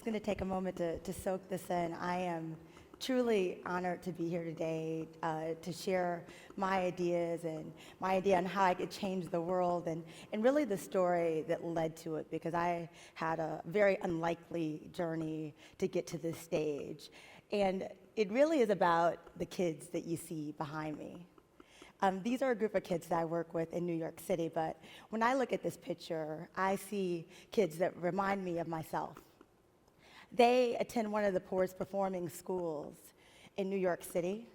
going to take a moment to soak this in. I am truly honored to be here today to share my ideas and my idea on how I could change the world and really the story that led to it, because I had a very unlikely journey to get to this stage. And it really is about the kids that you see behind me. These are a group of kids that I work with in New York City, but when I look at this picture, I see kids that remind me of myself. They attend one of the poorest performing schools in New York City,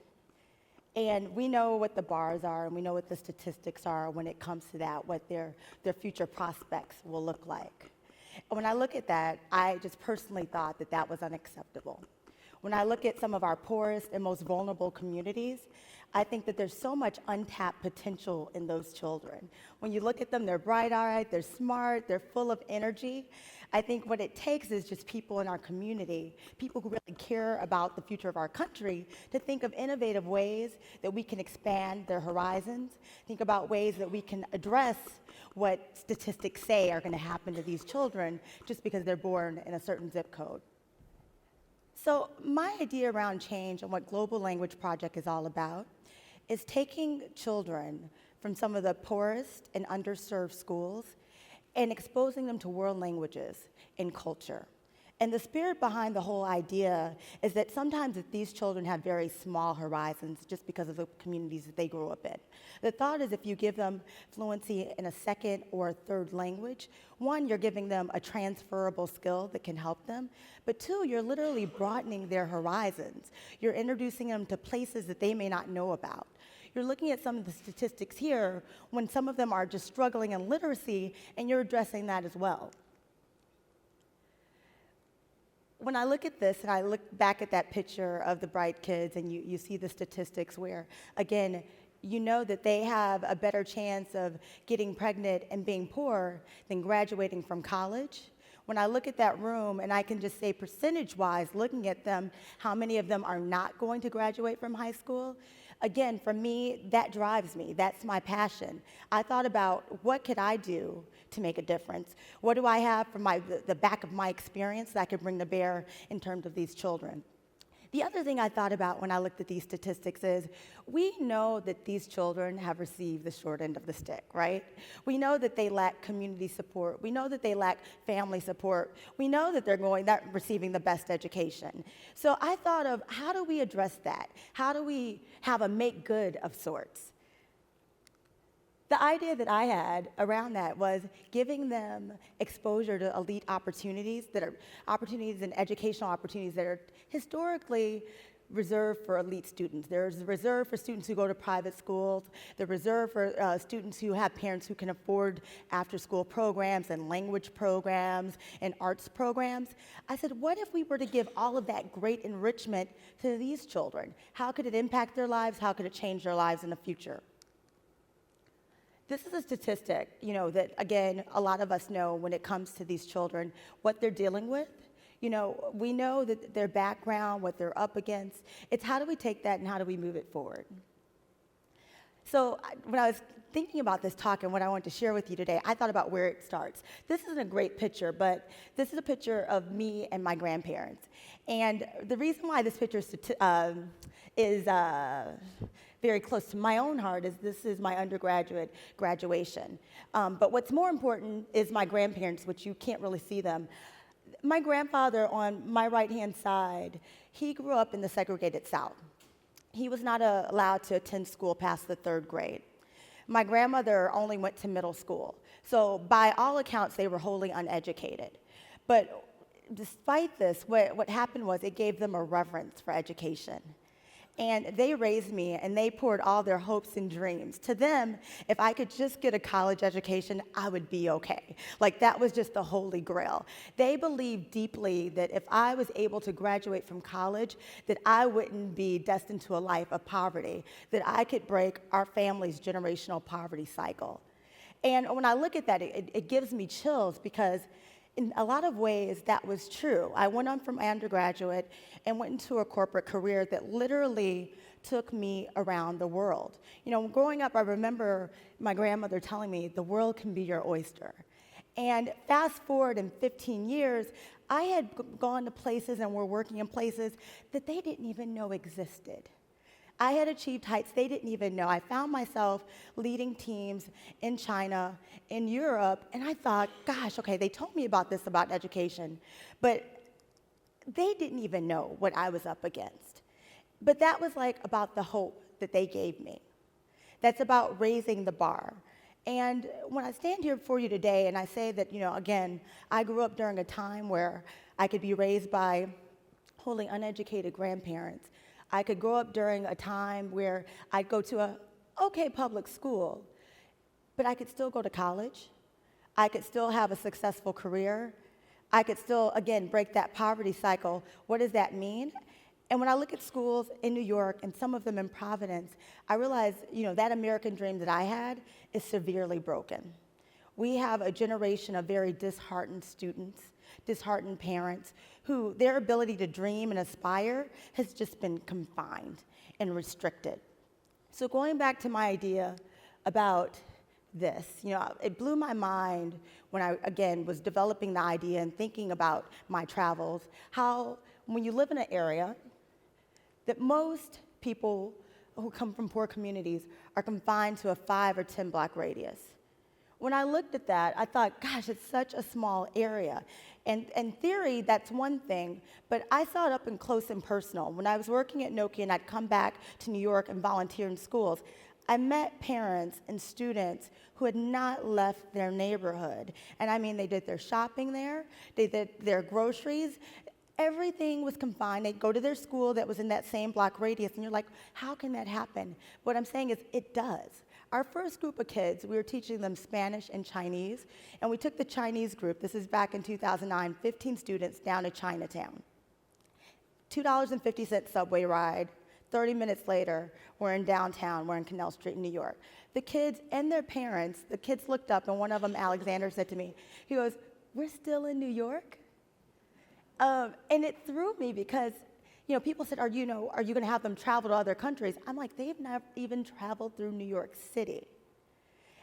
and we know what the bars are, and we know what the statistics are when it comes to that, what their future prospects will look like. And when I look at that, I just personally thought that that was unacceptable. When I look at some of our poorest and most vulnerable communities, I think that there's so much untapped potential in those children. When you look at them, they're bright-eyed, they're smart, they're full of energy. I think what it takes is just people in our community, people who really care about the future of our country, to think of innovative ways that we can expand their horizons, think about ways that we can address what statistics say are going to happen to these children just because they're born in a certain zip code. So my idea around change and what Global Language Project is all about is taking children from some of the poorest and underserved schools and exposing them to world languages and culture. And the spirit behind the whole idea is that sometimes these children have very small horizons just because of the communities that they grew up in. The thought is if you give them fluency in a second or a third language, one, you're giving them a transferable skill that can help them, but two, you're literally broadening their horizons. You're introducing them to places that they may not know about. You're looking at some of the statistics here when some of them are just struggling in literacy, and you're addressing that as well. When I look at this and I look back at that picture of the bright kids and you see the statistics where, again, you know that they have a better chance of getting pregnant and being poor than graduating from college. When I look at that room and I can just say percentage-wise, looking at them, how many of them are not going to graduate from high school, again, for me, that drives me. That's my passion. I thought about what could I do to make a difference? What do I have from the back of my experience that I could bring to bear in terms of these children? The other thing I thought about when I looked at these statistics is we know that these children have received the short end of the stick, right? We know that they lack community support. We know that they lack family support. We know that they're not receiving the best education. So I thought of how do we address that? How do we have a make good of sorts? The idea that I had around that was giving them exposure to elite opportunities that are opportunities and educational opportunities that are historically reserved for elite students. There's reserved for students who go to private schools. They're reserved for students who have parents who can afford after-school programs and language programs and arts programs. I said, what if we were to give all of that great enrichment to these children? How could it impact their lives? How could it change their lives in the future? This is a statistic, that, again, a lot of us know when it comes to these children, what they're dealing with. We know that their background, what they're up against. It's how do we take that and how do we move it forward? So when I was thinking about this talk and what I want to share with you today, I thought about where it starts. This isn't a great picture, but this is a picture of me and my grandparents. And the reason why this picture is very close to my own heart is this is my undergraduate graduation. But what's more important is my grandparents, which you can't really see them. My grandfather on my right-hand side, he grew up in the segregated South. He was not allowed to attend school past the 3rd grade. My grandmother only went to middle school. So by all accounts, they were wholly uneducated. But despite this, what happened was it gave them a reverence for education. And they raised me, and they poured all their hopes and dreams. To them, if I could just get a college education, I would be okay. Like, that was just the holy grail. They believed deeply that if I was able to graduate from college, that I wouldn't be destined to a life of poverty, that I could break our family's generational poverty cycle. And when I look at that, it gives me chills because in a lot of ways, that was true. I went on from undergraduate and went into a corporate career that literally took me around the world. Growing up, I remember my grandmother telling me, the world can be your oyster. And fast forward in 15 years, I had gone to places and were working in places that they didn't even know existed. I had achieved heights they didn't even know. I found myself leading teams in China, in Europe, and I thought, gosh, okay, they told me about this about education, but they didn't even know what I was up against. But that was like about the hope that they gave me. That's about raising the bar. And when I stand here before you today and I say that, again, I grew up during a time where I could be raised by wholly uneducated grandparents. I could grow up during a time where I'd go to a okay public school, but I could still go to college. I could still have a successful career. I could still, again, break that poverty cycle. What does that mean? And when I look at schools in New York and some of them in Providence, I realize, that American dream that I had is severely broken. We have a generation of very disheartened students, disheartened parents, who their ability to dream and aspire has just been confined and restricted. So going back to my idea about this, it blew my mind when I, again, was developing the idea and thinking about my travels, how when you live in an area that most people who come from poor communities are confined to a 5 or 10 block radius. When I looked at that, I thought, gosh, it's such a small area. And in theory, that's one thing, but I saw it up and close and personal. When I was working at Nokia and I'd come back to New York and volunteer in schools, I met parents and students who had not left their neighborhood. And I mean, they did their shopping there, they did their groceries, everything was confined. They'd go to their school that was in that same block radius, and you're like, how can that happen? What I'm saying is, it does. Our first group of kids, we were teaching them Spanish and Chinese, and we took the Chinese group, this is back in 2009, 15 students down to Chinatown. $2.50 subway ride, 30 minutes later, we're in downtown, we're in Canal Street in New York. The kids and their parents, the kids looked up, and one of them, Alexander, said to me, he goes, we're still in New York? And it threw me because, people said, are you going to have them travel to other countries? I'm like, they've never even traveled through New York City.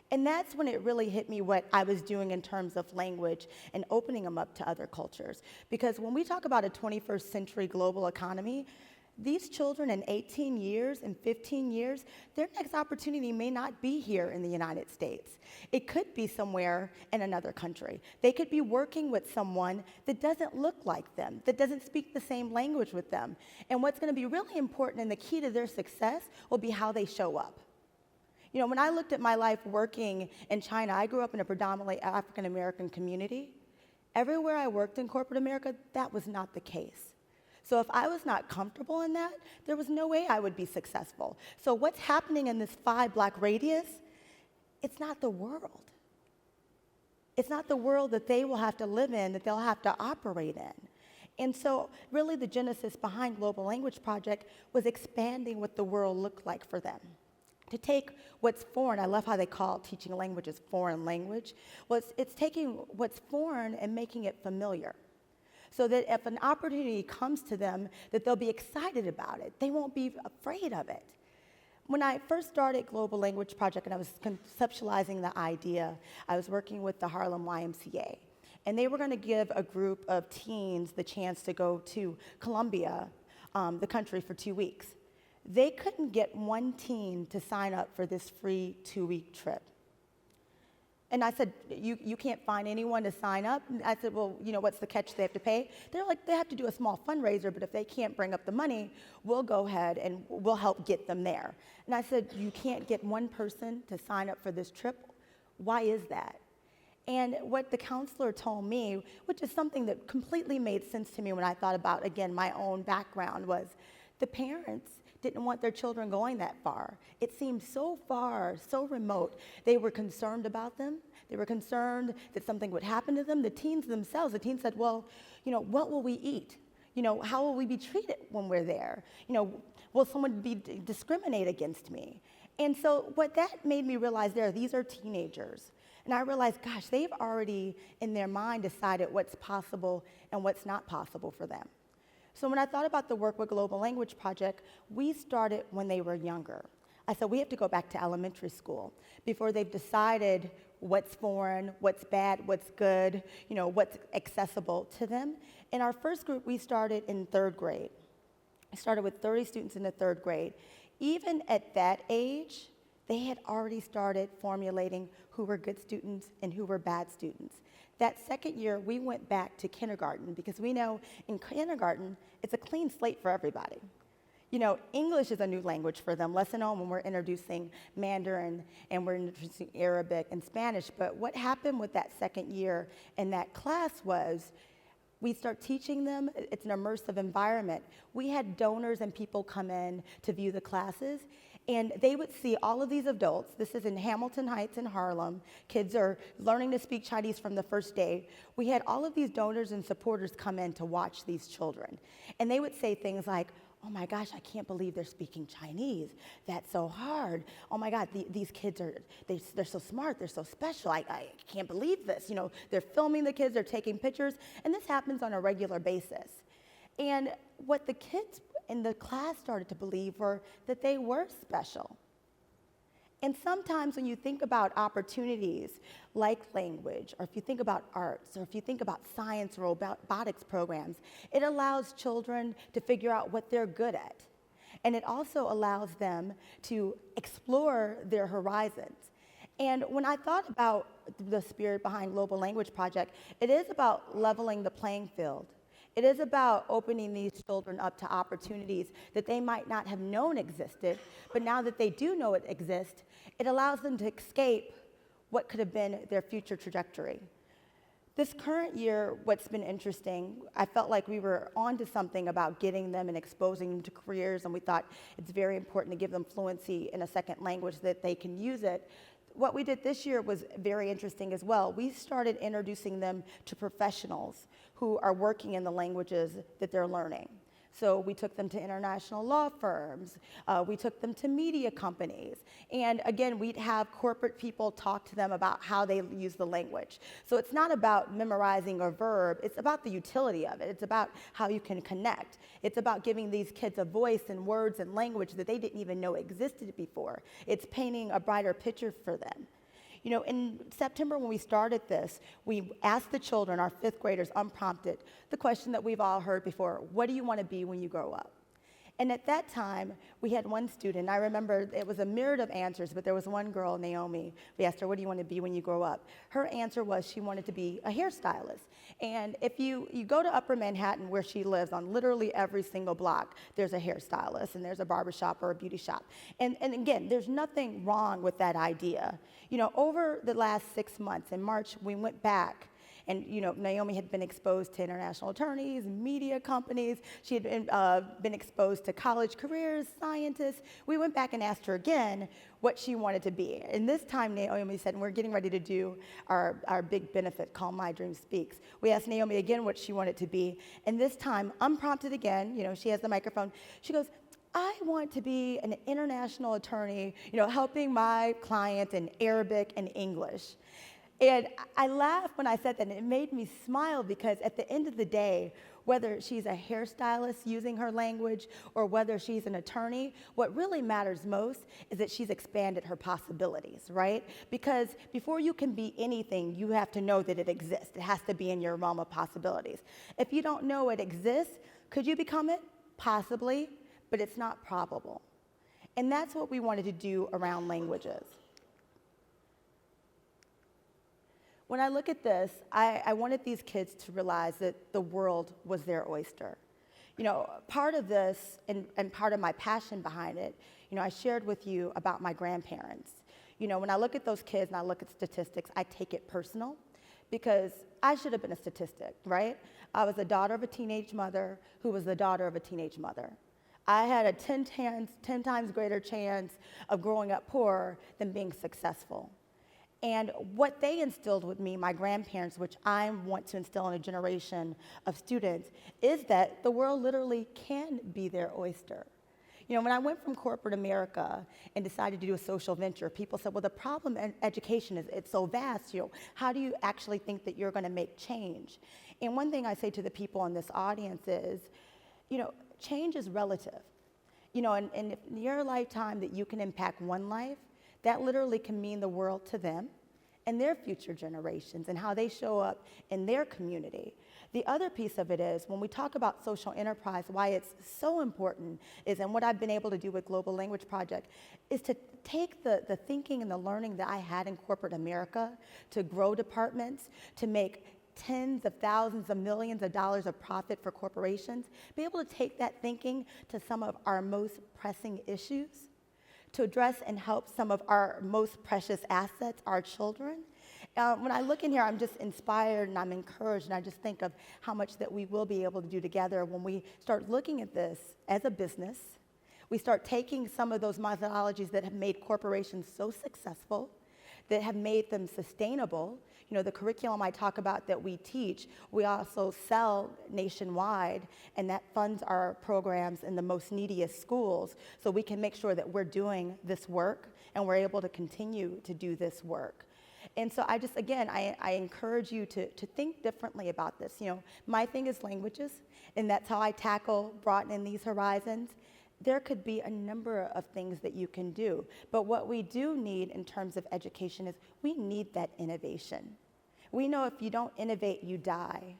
And that's when it really hit me what I was doing in terms of language and opening them up to other cultures. Because when we talk about a 21st century global economy, these children in 18 years and 15 years, their next opportunity may not be here in the United States. It could be somewhere in another country. They could be working with someone that doesn't look like them, that doesn't speak the same language with them. And what's going to be really important and the key to their success will be how they show up. When I looked at my life working in China, I grew up in a predominantly African American community. Everywhere I worked in corporate America, that was not the case. So if I was not comfortable in that, there was no way I would be successful. So what's happening in this 5 block radius, it's not the world. It's not the world that they will have to live in, that they'll have to operate in. And so really the genesis behind Global Language Project was expanding what the world looked like for them. To take what's foreign, I love how they call teaching languages foreign language. Well, it's taking what's foreign and making it familiar. So that if an opportunity comes to them, that they'll be excited about it. They won't be afraid of it. When I first started Global Language Project and I was conceptualizing the idea, I was working with the Harlem YMCA. And they were going to give a group of teens the chance to go to Colombia, the country, for 2 weeks. They couldn't get one teen to sign up for this free 2-week trip. And I said, you can't find anyone to sign up? And I said, well, what's the catch? They have to pay? They're like, they have to do a small fundraiser, but if they can't bring up the money, we'll go ahead and we'll help get them there. And I said, you can't get one person to sign up for this trip? Why is that? And what the counselor told me, which is something that completely made sense to me when I thought about, again, my own background, was the parents didn't want their children going that far. It seemed so far, so remote. They were concerned about them. They were concerned that something would happen to them. The teens themselves, the teens said, well, what will we eat? How will we be treated when we're there? Will someone discriminate against me? And so what that made me realize these are teenagers. And I realized, gosh, they've already in their mind decided what's possible and what's not possible for them. So when I thought about the work with Global Language Project, we started when they were younger. I said, we have to go back to elementary school before they've decided what's foreign, what's bad, what's good, what's accessible to them. In our first group, we started in third grade. I started with 30 students in the third grade. Even at that age, they had already started formulating who were good students and who were bad students. That second year, we went back to kindergarten because we know in kindergarten, it's a clean slate for everybody. English is a new language for them, less known when we're introducing Mandarin and we're introducing Arabic and Spanish. But what happened with that second year in that class was we start teaching them, it's an immersive environment. We had donors and people come in to view the classes, and they would see all of these adults. This is in Hamilton Heights in Harlem. Kids are learning to speak Chinese from the first day. We had all of these donors and supporters come in to watch these children. And they would say things like, oh my gosh, I can't believe they're speaking Chinese. That's so hard. Oh my God, these kids they're so smart, they're so special. I can't believe this. They're filming the kids, they're taking pictures, and this happens on a regular basis. And what the kids in the class started to believe were that they were special. And sometimes when you think about opportunities like language, or if you think about arts, or if you think about science or robotics programs, it allows children to figure out what they're good at. And it also allows them to explore their horizons. And when I thought about the spirit behind Global Language Project, it is about leveling the playing field. It is about opening these children up to opportunities that they might not have known existed, but now that they do know it exists, it allows them to escape what could have been their future trajectory. This current year, what's been interesting, I felt like we were onto something about getting them and exposing them to careers, and we thought it's very important to give them fluency in a second language so that they can use it. What we did this year was very interesting as well. We started introducing them to professionals who are working in the languages that they're learning. So we took them to international law firms. We took them to media companies. And again, we'd have corporate people talk to them about how they use the language. So it's not about memorizing a verb. It's about the utility of it. It's about how you can connect. It's about giving these kids a voice and words and language that they didn't even know existed before. It's painting a brighter picture for them. In September when we started this, we asked the children, our fifth graders, unprompted, the question that we've all heard before: what do you want to be when you grow up? And at that time, we had one student. I remember it was a myriad of answers, but there was one girl, Naomi. We asked her, what do you want to be when you grow up? Her answer was she wanted to be a hairstylist. And if you go to Upper Manhattan, where she lives, on literally every single block, there's a hairstylist, and there's a barbershop or a beauty shop. And again, there's nothing wrong with that idea. Over the last 6 months, in March, we went back. And, Naomi had been exposed to international attorneys, media companies. She had been exposed to college careers, scientists. We went back and asked her again what she wanted to be. And this time, Naomi said, and we're getting ready to do our big benefit called My Dream Speaks. We asked Naomi again what she wanted to be. And this time, unprompted again, she has the microphone. She goes, I want to be an international attorney, helping my clients in Arabic and English. And I laughed when I said that, and it made me smile because at the end of the day, whether she's a hairstylist using her language or whether she's an attorney, what really matters most is that she's expanded her possibilities, right? Because before you can be anything, you have to know that it exists. It has to be in your realm of possibilities. If you don't know it exists, could you become it? Possibly, but it's not probable. And that's what we wanted to do around languages. When I look at this, I wanted these kids to realize that the world was their oyster. Part of this and part of my passion behind it, I shared with you about my grandparents. When I look at those kids and I look at statistics, I take it personal because I should have been a statistic, right? I was the daughter of a teenage mother who was the daughter of a teenage mother. I had a 10 times greater chance of growing up poor than being successful. And what they instilled with me, my grandparents, which I want to instill in a generation of students, is that the world literally can be their oyster. When I went from corporate America and decided to do a social venture, people said, well, the problem in education is it's so vast. How do you actually think that you're going to make change? And one thing I say to the people in this audience is, change is relative. And if in your lifetime that you can impact one life, that literally can mean the world to them and their future generations and how they show up in their community. The other piece of it is when we talk about social enterprise, why it's so important is, and what I've been able to do with Global Language Project, is to take the thinking and the learning that I had in corporate America to grow departments, to make tens of thousands of millions of dollars of profit for corporations, be able to take that thinking to some of our most pressing issues, to address and help some of our most precious assets, our children. When I look in here, I'm just inspired and I'm encouraged, and I just think of how much that we will be able to do together when we start looking at this as a business. We start taking some of those methodologies that have made corporations so successful, that have made them sustainable. The curriculum I talk about that we teach, we also sell nationwide, and that funds our programs in the most neediest schools, so we can make sure that we're doing this work and we're able to continue to do this work. And so I encourage you to think differently about this. My thing is languages, and that's how I tackle broadening these horizons. There could be a number of things that you can do, but what we do need in terms of education is we need that innovation. We know if you don't innovate, you die.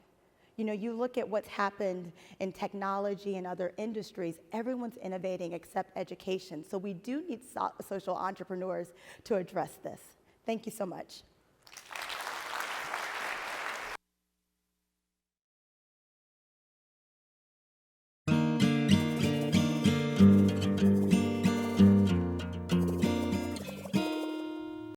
You look at what's happened in technology and other industries, everyone's innovating except education. So we do need social entrepreneurs to address this. Thank you so much.